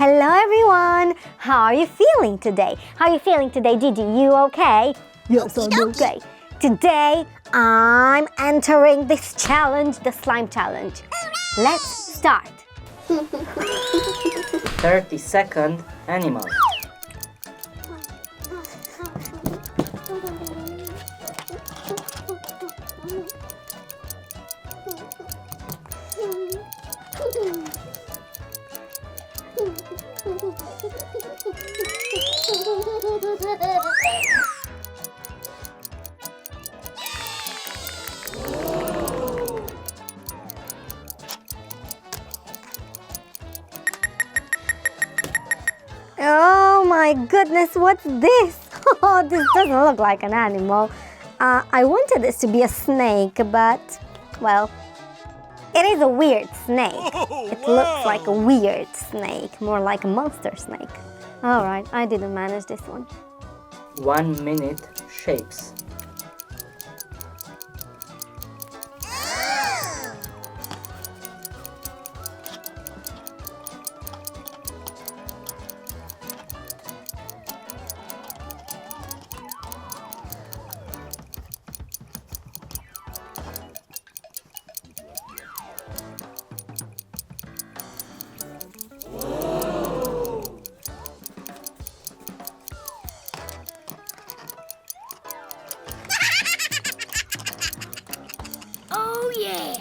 Hello everyone! How are you feeling today? How are you feeling today, Gigi? You okay? Yes, I'm okay. Today, I'm entering this challenge, the slime challenge. Let's start. 30-second animal. Oh my goodness, what's this? Oh, this doesn't look like an animal. I wanted this to be a snake, but, well, it is a weird snake. It looks like a weird snake, more like a monster snake. All right, I didn't manage this one. 1 minute shapes. Oh yeah!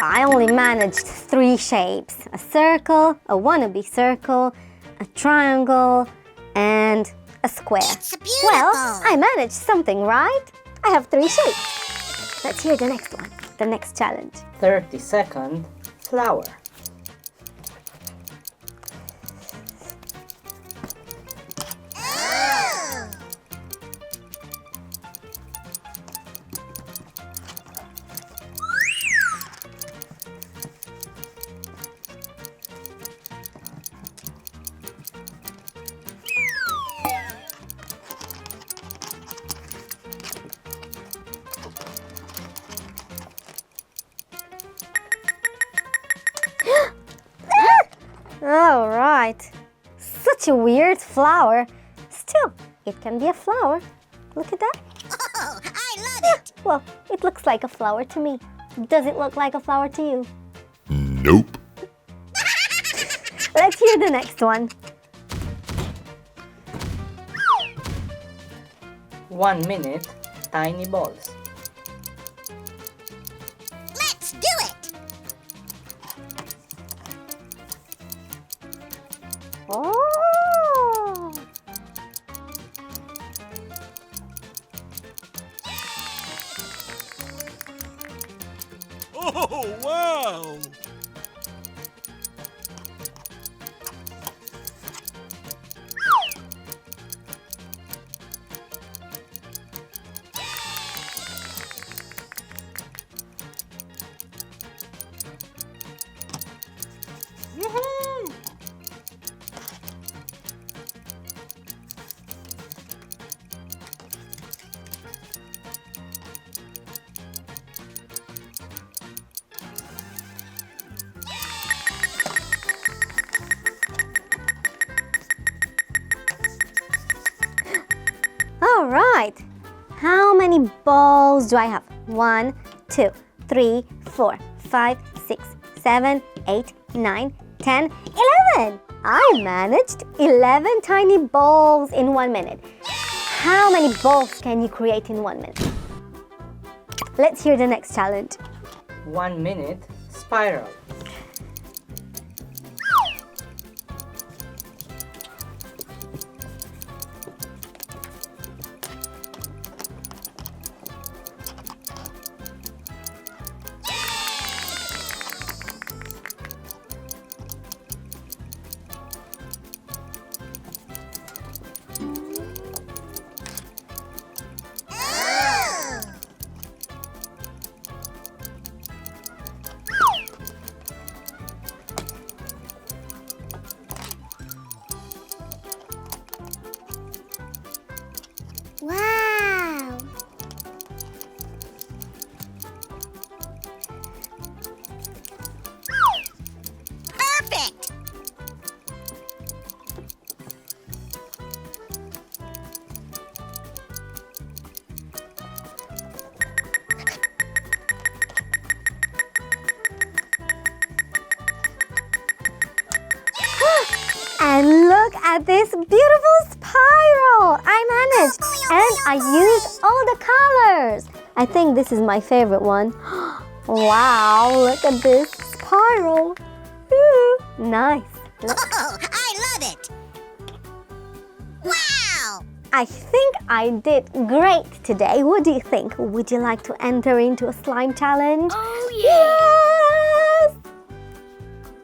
I only managed 3 shapes. A circle, a wannabe circle, a triangle, and a square. It's beautiful! Well, I managed something, right? I have 3 shapes. Let's hear the next one, the next challenge. 30-second flower. All right. Such a weird flower. Still, it can be a flower. Look at that. Oh, I love it! Well, it looks like a flower to me. Does it look like a flower to you? Nope. Let's hear the next one. 1 minute tiny balls. Let's do it! Oh! Oh, wow! Woohoo! All right. How many balls do I have? 1, 2, 3, 4, 5, 6, 7, 8, 9, 10, 11. I managed 11 tiny balls in 1 minute. How many balls can you create in 1 minute? Let's hear the next challenge. 1 minute spiral. at this beautiful spiral. I managed and I used all the colors. I think this is my favorite one. Wow, look at this spiral. Ooh, nice. Look. Oh, I love it. Wow! I think I did great today. What do you think? Would you like to enter into a slime challenge? Oh, yeah.